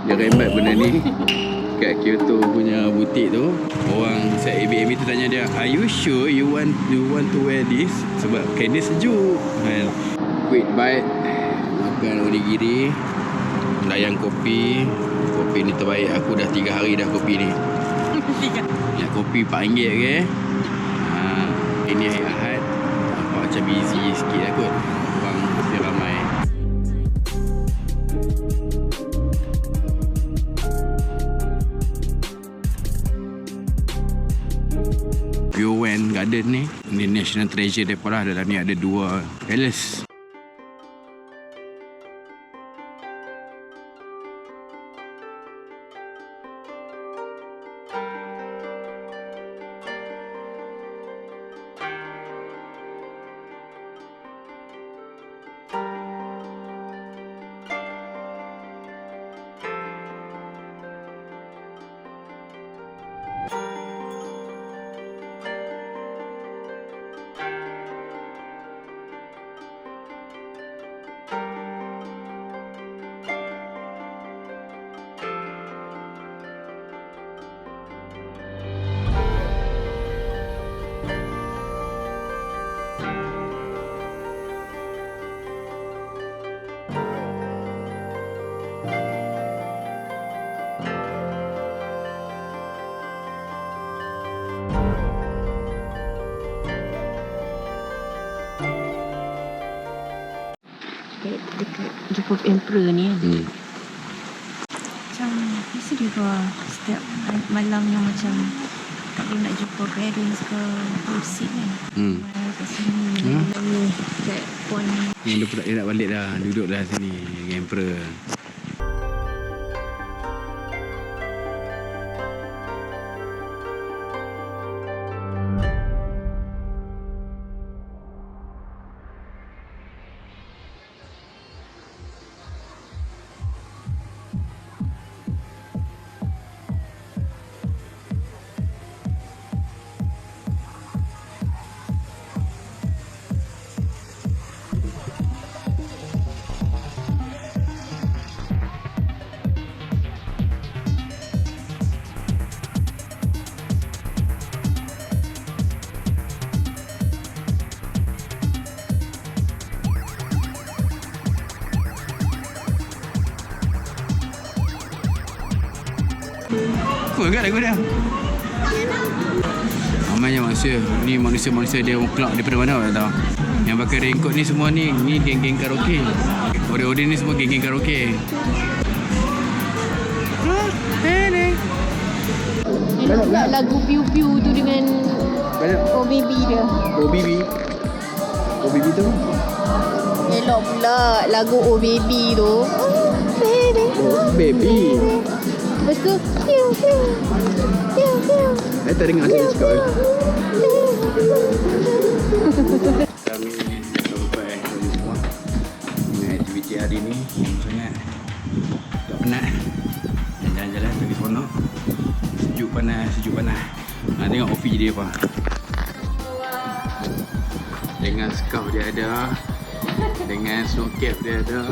Dia rembat benda ni kat Kyoto punya butik tu. Orang set ABM tu tanya dia, "Are you sure you want to wear this?" Sebab kain dia sejuk kan. Quick bite, makan onigiri, layan kopi. Kopi ni terbaik. Aku dah 3 hari dah kopi ni. Ya, kopi RM4 ke. Ini hari Ahad. Nampak macam busy sikit lah kot. Orang mesti ramai. Gyoen Garden ni national treasure dia lah. Dalam ni ada 2 palace. Dekat jumpa Emperor ni kan. Macam biasa dia ke setiap malam yang macam tak boleh nak jumpa parents ke pusing kan. Kat sini lalu kat pon ni. Dia nak balik dah. Duduk dah sini dengan Emperor. Apa kat lagu dia? Ramainya manusia. Ni manusia-manusia dia kelak daripada mana tak tahu. Yang pakai raincoat ni semua ni geng-geng karaoke. Ode-ode ni semua geng-geng karaoke. Elok lagu piu-piu tu dengan Oh Baby dia. Oh Baby. Oh Baby tu? Elok pula lagu Oh Baby tu. Oh Baby. Lepas tu piu-piu. Piu-piu. Saya tak dengar saya cakap. Kami sampai semua. Dengan aktiviti hari ni sangat tak penat. Jalan-jalan pergi seronok. Sejuk panas. Tengok outfit dia apa. Dengan scarf dia ada. Dengan snow cap dia ada.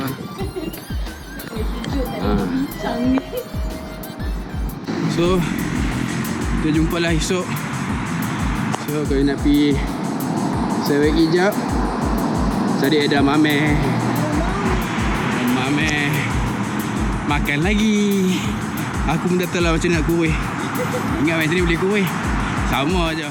So kita jumpalah esok. So kalau nak pergi sewek hijab, tadi ada mame makan lagi. Aku pun dah tahu lah macam nak kuih. Ingat macam ni boleh kuih. Sama aja.